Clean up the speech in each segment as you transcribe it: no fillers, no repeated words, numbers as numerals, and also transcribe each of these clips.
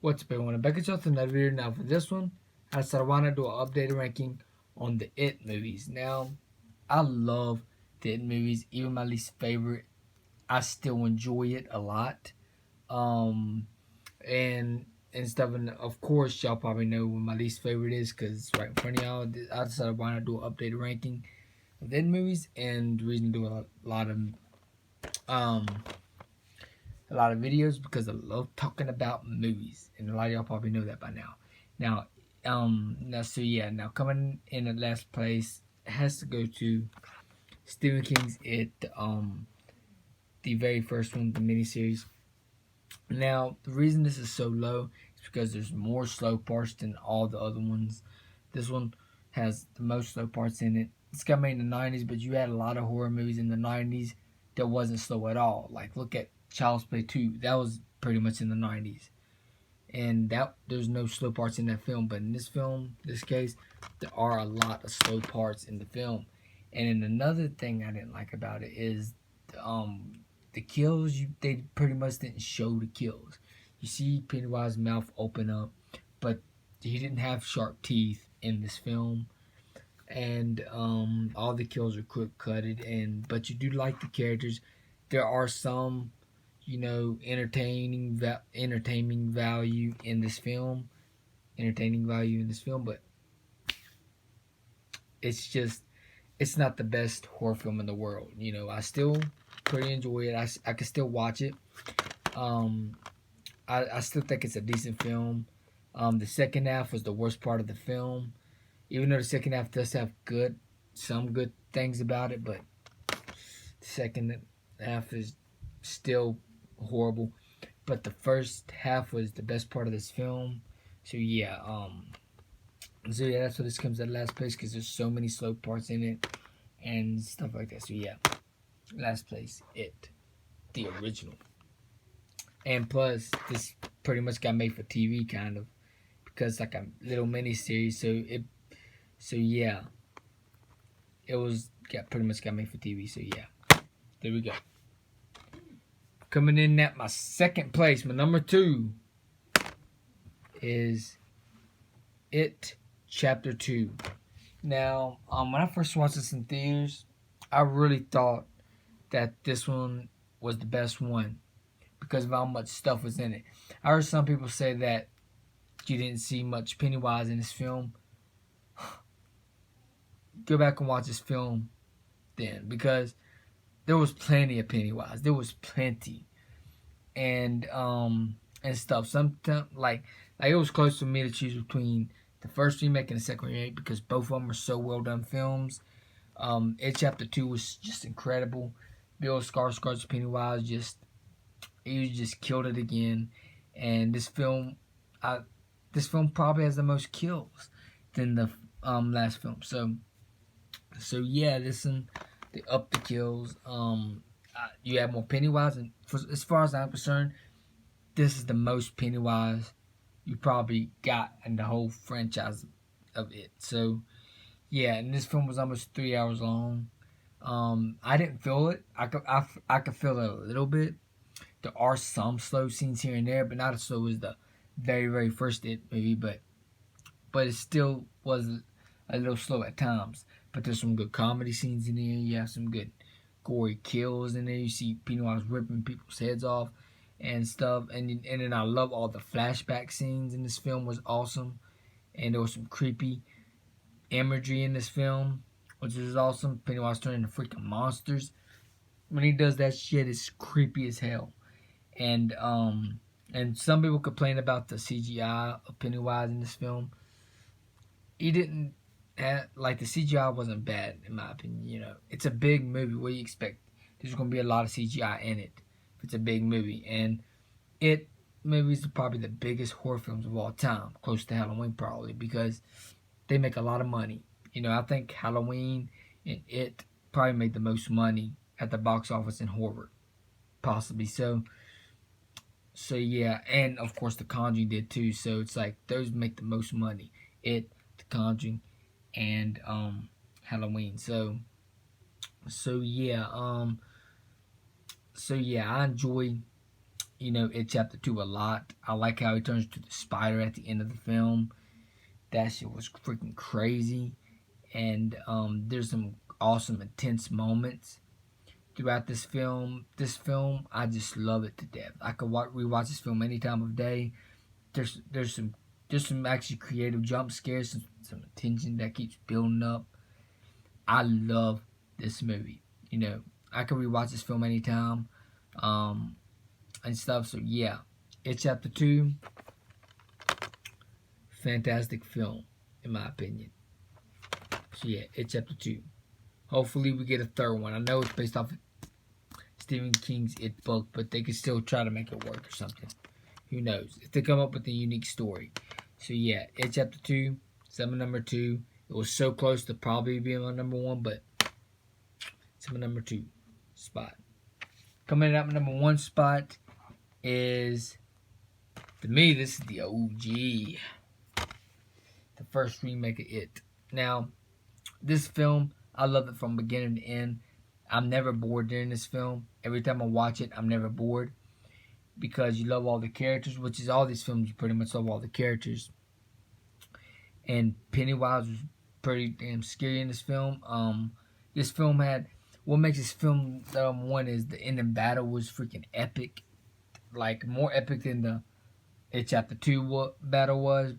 What's up everyone, back at y'all with another video. Now for this one, I said I want to do an updated ranking on the It movies. Now, I love the It movies, even my least favorite. I still enjoy it a lot. Um, and stuff, and of course y'all probably know what my least favorite is because it's right in front of y'all. I decided I want to do an updated ranking of the It movies, and the reason to do um a lot of videos because I love talking about movies, and a lot of y'all probably know that by now. Now coming in at last place has to go to Stephen King's It, the very first one, the miniseries. Now, the reason this is so low is because there's more slow parts than all the other ones. This one has the most slow parts in it. It's got made in the 90s, but you had a lot of horror movies in the 90s that wasn't slow at all. Like, look at Child's Play 2. That was pretty much in the 90s. And that there's no slow parts in that film. But in this film, this case, there are a lot of slow parts in the film. And then another thing I didn't like about it is the kills, they pretty much didn't show the kills. You see Pennywise's mouth open up, but he didn't have sharp teeth in this film, and all the kills are quick cutted. And but you do like the characters. There are some, entertaining value in this film, but it's not the best horror film in the world. I still pretty enjoy it. I can still watch it. I still think it's a decent film. The second half was the worst part of the film, even though the second half does have some good things about it, but the second half is still horrible. But the first half was the best part of this film. So yeah, that's why this comes at last place, because there's so many slow parts in it and stuff like that. So yeah, last place, It, the original. And plus, this pretty much got made for TV, kind of, because like a little mini series. So yeah, pretty much got made for TV. So yeah, there we go. Coming in at my second place, my number 2 is It Chapter 2. Now, when I first watched this in theaters, I really thought that this one was the best one because of how much stuff was in it. I heard some people say that you didn't see much Pennywise in this film. Go back and watch this film then, because there was plenty of Pennywise. There was plenty, and stuff. Sometimes like it was close for me to choose between the first remake and the second remake because both of them are so well done films. It Chapter 2 was just incredible. Bill Skarsgård's Pennywise he just killed it again. And this film probably has the most kills than the last film. So yeah, listen, they up the kills. You have more Pennywise, and as far as I'm concerned, this is the most Pennywise you probably got in the whole franchise of It. So yeah, and this film was almost 3 hours long. I didn't feel it. I could feel it a little bit. There are some slow scenes here and there, but not as slow as the very, very first It movie. But it still was a little slow at times. But there's some good comedy scenes in there. You have some good gory kills in there. You see Pennywise ripping people's heads off and stuff. And then I love all the flashback scenes in this film. Was awesome. And there was some creepy imagery in this film, which is awesome. Pennywise turning into freaking monsters. When he does that shit, it's creepy as hell. And some people complain about the CGI of Pennywise in this film. He didn't like, the CGI wasn't bad in my opinion. It's a big movie. What do you expect? There's gonna be a lot of CGI in it if it's a big movie. And It movies are probably the biggest horror films of all time, close to Halloween probably, because they make a lot of money. I think Halloween and It probably made the most money at the box office in horror, possibly. So yeah, and of course The Conjuring did too. So it's like those make the most money. It, The Conjuring, and Halloween. So yeah, I enjoy It Chapter 2 a lot. I like how he turns to the spider at the end of the film. That shit was freaking crazy. And there's some awesome, intense moments throughout this film. This film, I just love it to death. I could rewatch this film any time of day. There's some actually creative jump scares, some tension that keeps building up. I love this movie. I could rewatch this film anytime, and stuff. So yeah, It Chapter 2, fantastic film in my opinion. So yeah, It Chapter 2. Hopefully we get a third one. I know it's based off of Stephen King's It book, but they could still try to make it work or something. Who knows? If they come up with a unique story. So yeah, It Chapter 2, my number 2. It was so close to probably being my number 1, but it's my number 2 spot. Coming up, my number 1 spot is, to me, this is the OG. The first remake of It. Now, this film, I love it from beginning to end. I'm never bored during this film. Every time I watch it, I'm never bored. Because you love all the characters, which is all these films, you pretty much love all the characters. And Pennywise was pretty damn scary in this film. This film had, what makes this film one is the ending battle was freaking epic. Like, more epic than the It Chapter 2 battle was.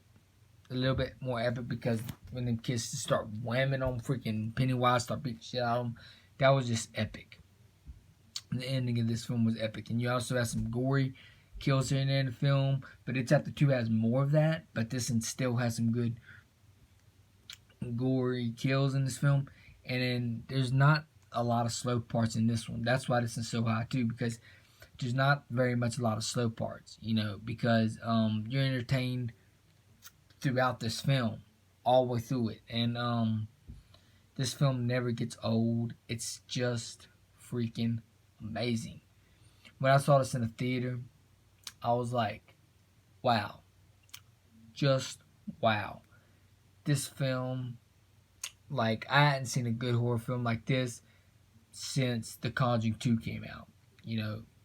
A little bit more epic because when them kids start whamming on freaking Pennywise, start beating shit out of him, that was just epic. The ending of this film was epic. And you also have some gory kills here and there in the film, but It Chapter 2 has more of that, but this one still has some good gory kills in this film. And then there's not a lot of slow parts in this one. That's why this is so high too, because there's not very much a lot of slow parts, because you're entertained throughout this film, all the way through it. And this film never gets old. It's just freaking amazing. When I saw this in the theater, I was like, wow. Just wow. This film, like, I hadn't seen a good horror film like this since The Conjuring 2 came out,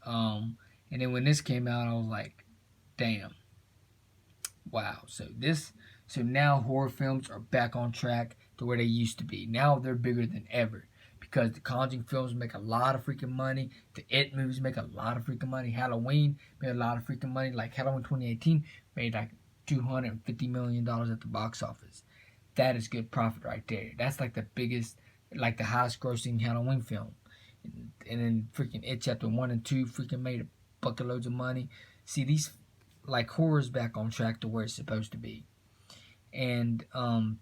and then when this came out, I was like, damn. Wow. So now horror films are back on track to where they used to be. Now they're bigger than ever because the Conjuring films make a lot of freaking money. The It movies make a lot of freaking money. Halloween made a lot of freaking money. Like Halloween 2018 made like $250 million at the box office. That is good profit right there. That's like the biggest, like the highest grossing Halloween film. And then freaking It Chapter 1 and 2 freaking made a bucket loads of money. See, these, like, horror's back on track to where it's supposed to be. And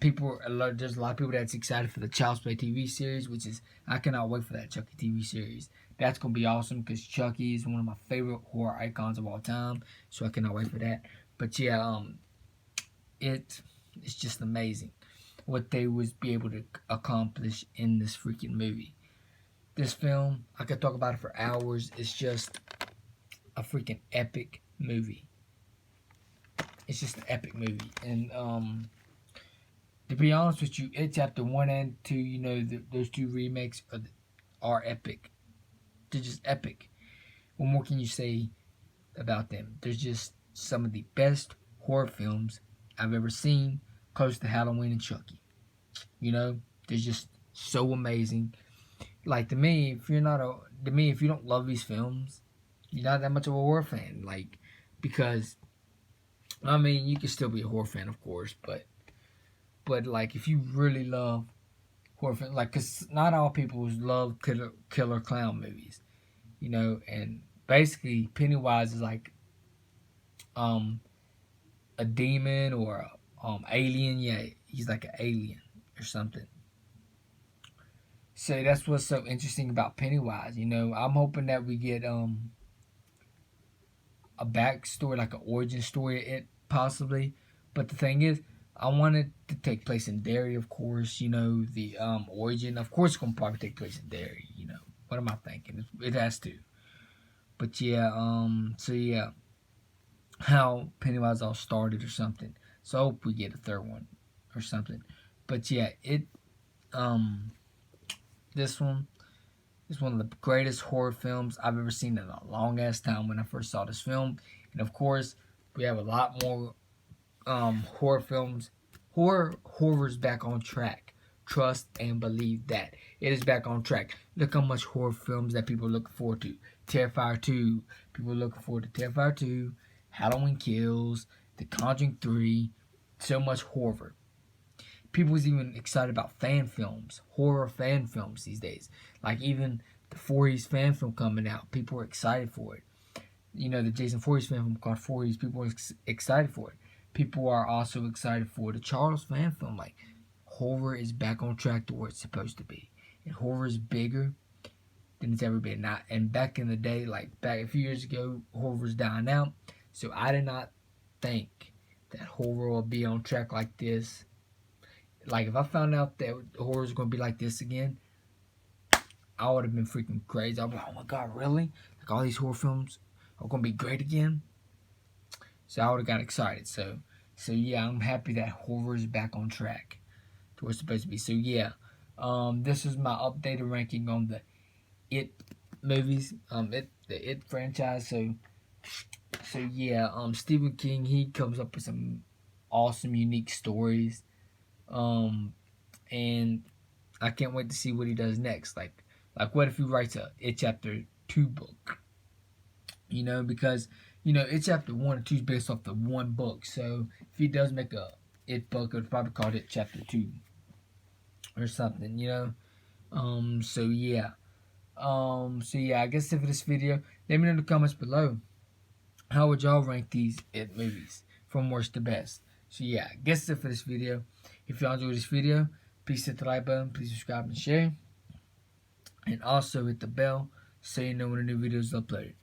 there's a lot of people that's excited for the Child's Play TV series, which is, I cannot wait for that Chucky TV series. That's going to be awesome because Chucky is one of my favorite horror icons of all time. So I cannot wait for that. But yeah, it's just amazing what they was be able to accomplish in this freaking movie. This film, I could talk about it for hours. It's just a freaking epic movie. It's just an epic movie. And to be honest with you, It Chapter 1 and 2, those two remakes are epic. They're just epic. What more can you say about them? They're just some of the best horror films I've ever seen, close to Halloween and Chucky. They're just so amazing. Like, to me, if you don't love these films, you're not that much of a horror fan. Like, because, I mean, you can still be a horror fan, of course, but like, if you really love horror films, like, because not all people love killer clown movies, and basically, Pennywise is like, a demon or a alien. Yeah, he's like an alien or something. So that's what's so interesting about Pennywise. I'm hoping that we get a backstory, like an origin story, it possibly. But the thing is, I want it to take place in Derry, of course. The origin, of course, it's gonna probably take place in Derry. What am I thinking? It has to. But yeah, so yeah, how Pennywise all started or something. So I hope we get a third one or something. But yeah, this one, It's one of the greatest horror films I've ever seen in a long ass time when I first saw this film. And of course, we have a lot more horror films. Horror's back on track. Trust and believe that. It is back on track. Look how much horror films that people look forward to. Terrifier 2. People looking forward to Terrifier 2. Halloween Kills. The Conjuring 3. So much horror. People was even excited about fan films. Horror fan films these days. Like even the Voorhees fan film coming out. People were excited for it. You know, the Jason Voorhees fan film called Voorhees. People were excited for it. People are also excited for the Charles fan film. Like, horror is back on track to where it's supposed to be. And horror is bigger than it's ever been. Not, and back in the day, like back a few years ago, horror was dying out. So I did not think that horror would be on track like this. Like, if I found out that horror was going to be like this again, I would have been freaking crazy. I'd be like, oh my God, really? Like, all these horror films are going to be great again? So I would have got excited. So yeah, I'm happy that horror is back on track to where it's supposed to be. So yeah, this is my updated ranking on the It movies, the It franchise. So yeah, Stephen King, he comes up with some awesome, unique stories, and I can't wait to see what he does next. Like what if he writes a It Chapter 2 book? You know, because It Chapter 1 and 2 is based off the one book. So if he does make a It book, it would probably call it Chapter 2 or something. So yeah. I guess for this video, let me know in the comments below, how would y'all rank these It movies from worst to best? So yeah, I guess that's it for this video. If y'all enjoyed this video, please hit the like button, please subscribe and share. And also hit the bell so you know when a new video is uploaded.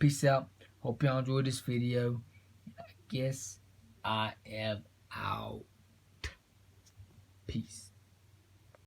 Peace out. Hope y'all enjoyed this video. I guess I am out. Peace.